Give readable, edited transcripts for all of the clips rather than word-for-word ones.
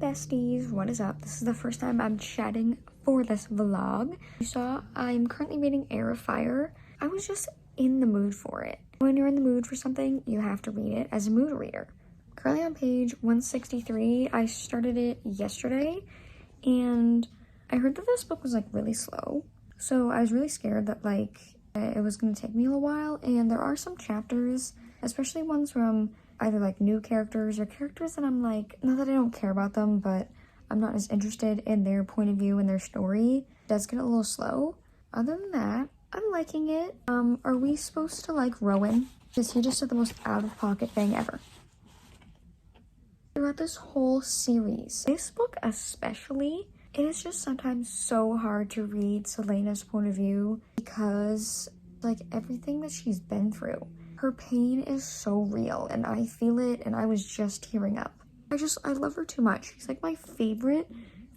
besties, what is up? This is the first time I'm chatting for this vlog. You saw I'm currently reading Heir of Fire. I was just in the mood for it. When you're in the mood for something, you have to read it as a mood reader. Currently on page 163. I started it yesterday and I heard that this book was like really slow. So I was really scared that like it was gonna take me a little while, and there are some chapters, especially ones from either like new characters or characters that I'm like, not that I don't care about them, but I'm not as interested in their point of view and their story. It does get a little slow. Other than that, I'm liking it. Are we supposed to like Rowan? Because he just did the most out-of-pocket thing ever. Throughout this whole series, this book especially, it is just sometimes so hard to read Celaena's point of view because like everything that she's been through. Her pain is so real and I feel it, and I was just tearing up. I love her too much. She's like my favorite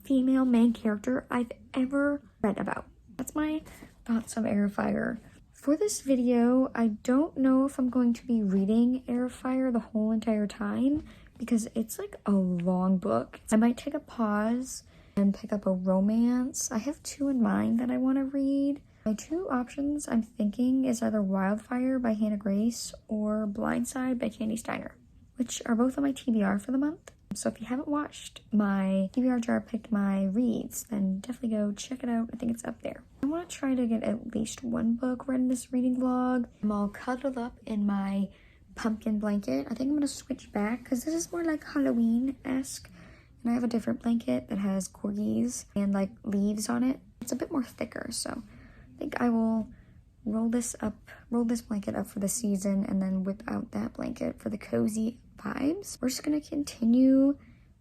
female main character I've ever read about. That's my thoughts of Heir of Fire. For this video, I don't know if I'm going to be reading Heir of Fire the whole entire time because it's like a long book. I might take a pause and pick up a romance. I have two in mind that I want to read. My two options I'm thinking is either Wildfire by Hannah Grace or Blindside by Candy Steiner, which are both on my TBR for the month. So if you haven't watched my TBR jar picked my reads, then definitely go check it out. I think it's up there. I want to try to get at least one book read in this reading vlog. I'm all cuddled up in my pumpkin blanket. I think I'm going to switch back because this is more like Halloween-esque. And I have a different blanket that has corgis and like leaves on it. It's a bit more thicker, so I think I will roll this blanket up for the season and then whip out that blanket for the cozy vibes. We're just gonna continue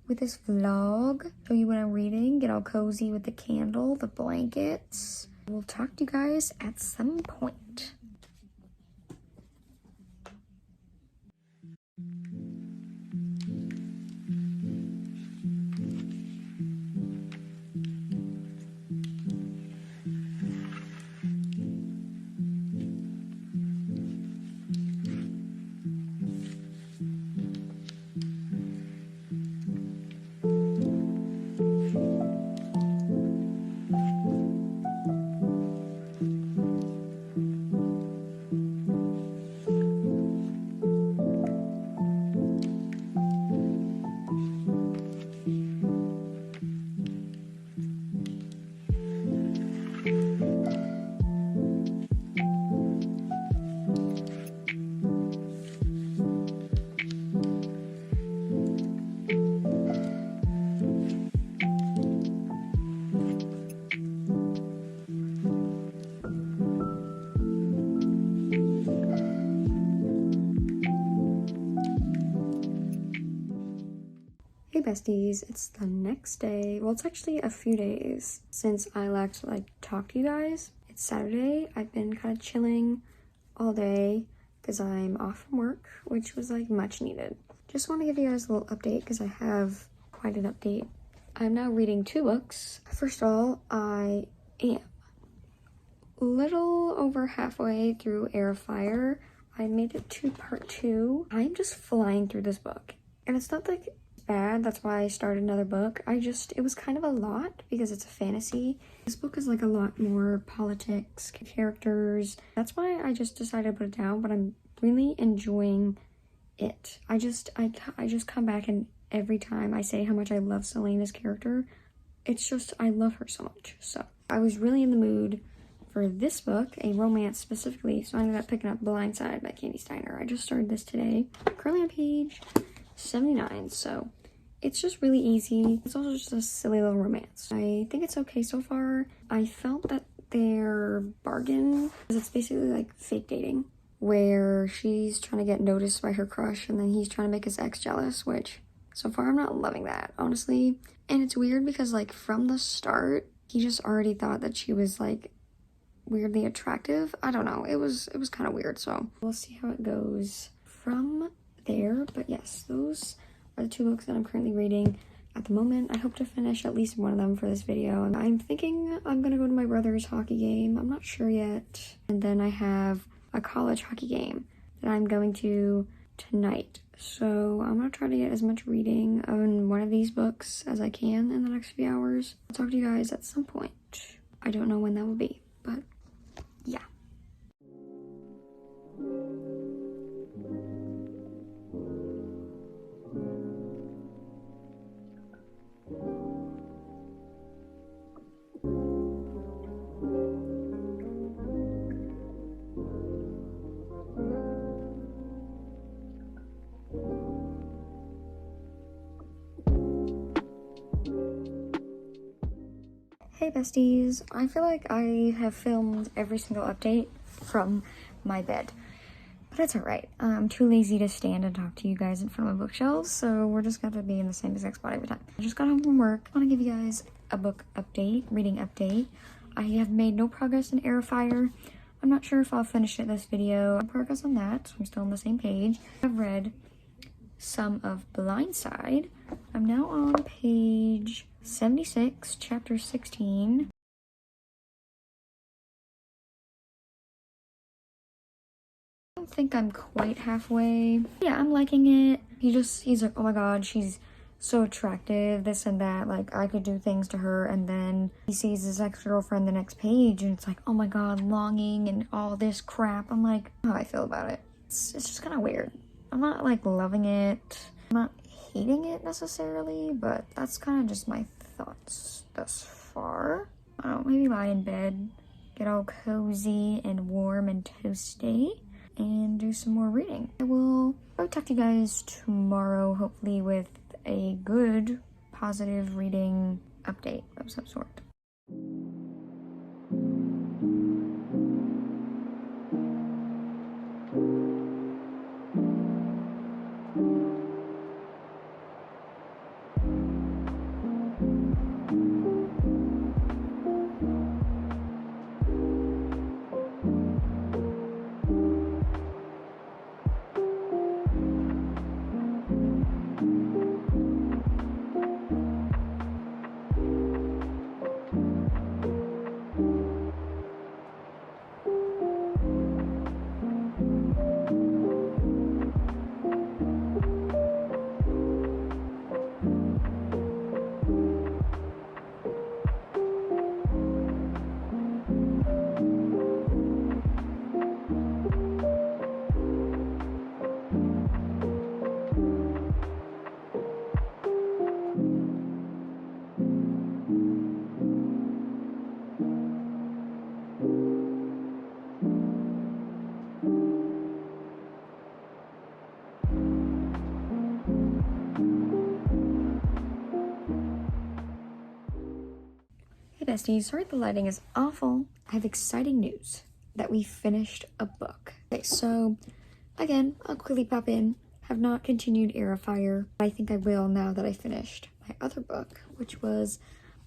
with this vlog, show you what I'm reading, get all cozy with the candle, the blankets. We'll talk to you guys at some point. Hey besties, it's the next day. Well, it's actually a few days since I last like talked to you guys. It's Saturday. I've been kind of chilling all day because I'm off from work, which was like much needed. Just want to give you guys a little update because I have quite an update. I'm now reading two books. First of all, I am a little over halfway through Heir of Fire. I made it to part 2. I'm just flying through this book, and it's not like bad. That's why I started another book. It was kind of a lot because it's a fantasy. This book is like a lot more politics, characters. That's why I just decided to put it down, but I'm really enjoying it. I just come back, and every time I say how much I love Celaena's character, it's just, I love her so much. So I was really in the mood for this book, a romance specifically, so I ended up picking up Blindside by Candy Steiner. I just started this today. Currently on page 79, so it's just really easy. It's also just a silly little romance. I think it's okay so far. I felt that their bargain, because it's basically like fake dating, where she's trying to get noticed by her crush and then he's trying to make his ex jealous, which so far I'm not loving that, honestly. And it's weird because like from the start, he just already thought that she was like weirdly attractive. I don't know, it was kind of weird, so we'll see how it goes from there. But yes, those are the two books that I'm currently reading at the moment. I hope to finish at least one of them for this video. I'm thinking I'm gonna go to my brother's hockey game. I'm not sure yet. And then I have a college hockey game that I'm going to tonight. So I'm gonna try to get as much reading on one of these books as I can in the next few hours. I'll talk to you guys at some point. I don't know when that will be, but yeah. Hey besties, I feel like I have filmed every single update from my bed, but it's alright. I'm too lazy to stand and talk to you guys in front of my bookshelves, so we're just gonna be in the same exact spot every time. I just got home from work. I want to give you guys a book update, reading update. I have made no progress in Air Fire. I'm not sure if I'll finish it this video. Progress on that, so I'm still on the same page. I've read some of Blindside. I'm now on page 76, chapter 16. I don't think I'm quite halfway. Yeah, I'm liking it. He's like, oh my god, she's so attractive, this and that. Like, I could do things to her. And then he sees his ex-girlfriend the next page, and it's like, oh my god, longing and all this crap. I'm like, how I feel about it. It's just kind of weird. I'm not like loving it. I'm not hating it necessarily, but that's kind of just my thoughts thus far. I don't know, maybe lie in bed, get all cozy and warm and toasty, and do some more reading. I will talk to you guys tomorrow, hopefully with a good, positive reading update of some sort. Hey besties, sorry the lighting is awful. I have exciting news that we finished a book. Okay, so again, I'll quickly pop in. Have not continued Air of Fire. I think I will now that I finished my other book, which was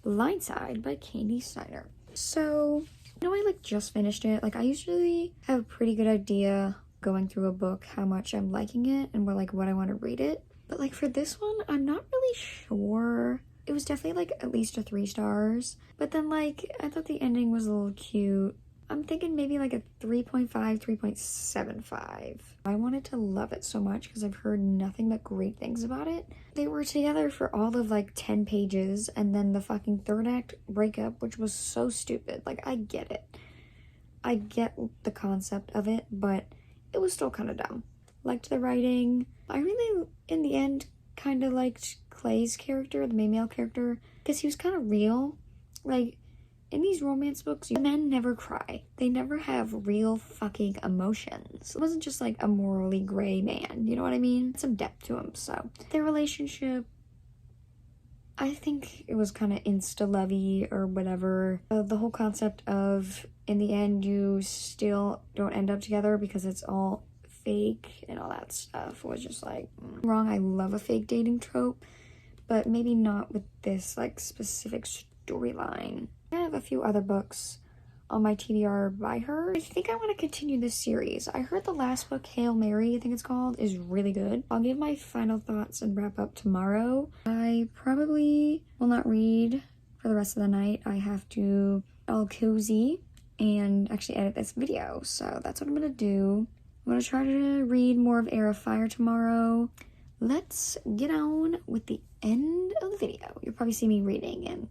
Blindside by Candy Steiner. So, I like just finished it. Like, I usually have a pretty good idea going through a book how much I'm liking it and what I want to read it. But like for this one, I'm not really sure. It was definitely like at least a 3 stars. But then like, I thought the ending was a little cute. I'm thinking maybe like a 3.5, 3.75. I wanted to love it so much because I've heard nothing but great things about it. They were together for all of like 10 pages and then the fucking third act breakup, which was so stupid. Like, I get it. I get the concept of it, but it was still kind of dumb. Liked the writing. I really, in the end, kind of liked Clay's character, the main male character, because he was kind of real. Like, in these romance books, men never cry. They never have real fucking emotions. It wasn't just like a morally gray man, you know what I mean? Some depth to him, so. Their relationship, I think it was kind of insta-lovey or whatever. The whole concept of, in the end, you still don't end up together because it's all fake and all that stuff was just like, wrong. I love a fake dating trope, but maybe not with this like specific storyline. I have a few other books on my TBR by her. I think I want to continue this series. I heard the last book, Hail Mary, I think it's called, is really good. I'll give my final thoughts and wrap up tomorrow. I probably will not read for the rest of the night. I have to all cozy and actually edit this video, so that's what I'm gonna do. I'm gonna try to read more of Heir of Fire tomorrow. Let's get on with the end of the video. You'll probably see me reading and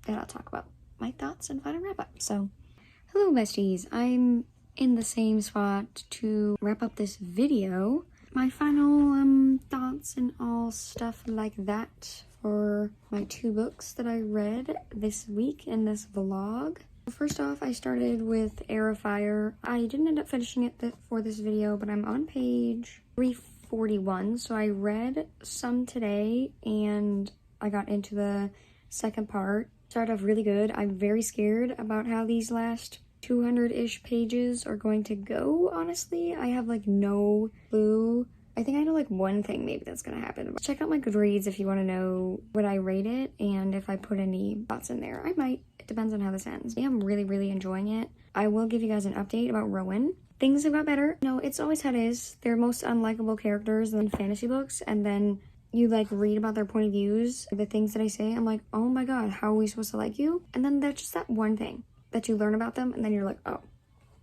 then I'll talk about my thoughts and final wrap up. So, hello besties. I'm in the same spot to wrap up this video. My final thoughts and all stuff like that for my 2 books that I read this week in this vlog. First off, I started with Heir of Fire. I didn't end up finishing it for this video, but I'm on page 341. So I read some today and I got into the second part. Started off really good. I'm very scared about how these last 200-ish pages are going to go, honestly. I have like no clue. I think I know like one thing maybe that's gonna happen. Check out my Goodreads if you want to know what I rate it and if I put any thoughts in there. I might. It depends on how this ends. Yeah, I'm really enjoying it. I will give you guys an update about Rowan. Things have got better. No, it's always how it is. They're most unlikable characters in fantasy books, and then you like read about their point of views, the things that I say, I'm like, oh my god, how are we supposed to like you? And then there's just that one thing that you learn about them and then you're like, oh,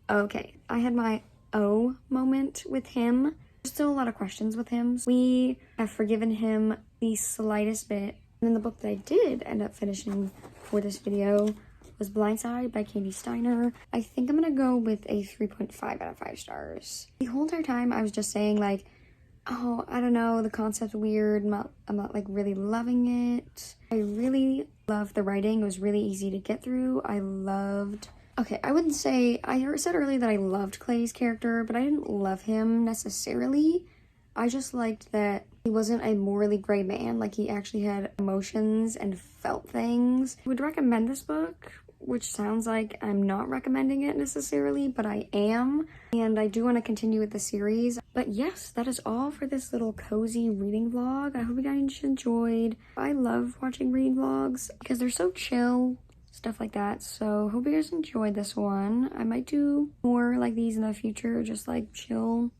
okay. I had my oh moment with him. There's still a lot of questions with him. We have forgiven him the slightest bit. And then the book that I did end up finishing for this video was Blindside by Candy Steiner. I think I'm gonna go with a 3.5 out of 5 stars. The whole entire time I was just saying like, oh, I don't know, the concept's weird. I'm not like really loving it. I really loved the writing. It was really easy to get through. I wouldn't say, I said earlier that I loved Clay's character, but I didn't love him necessarily. I just liked that he wasn't a morally gray man. Like, he actually had emotions and felt things. I would recommend this book, which sounds like I'm not recommending it necessarily, but I am. And I do want to continue with the series. But yes, that is all for this little cozy reading vlog. I hope you guys enjoyed. I love watching reading vlogs because they're so chill, stuff like that. So hope you guys enjoyed this one. I might do more like these in the future, just like chill.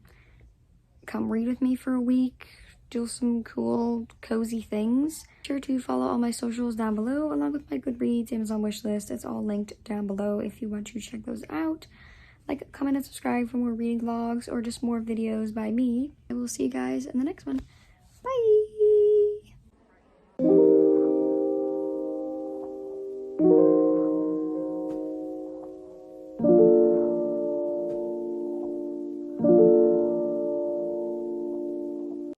Come read with me for a week. Do some cool, cozy things. Be sure to follow all my socials down below, along with my Goodreads, Amazon wishlist. It's all linked down below if you want to check those out. Like, comment, and subscribe for more reading vlogs or just more videos by me. I will see you guys in the next one.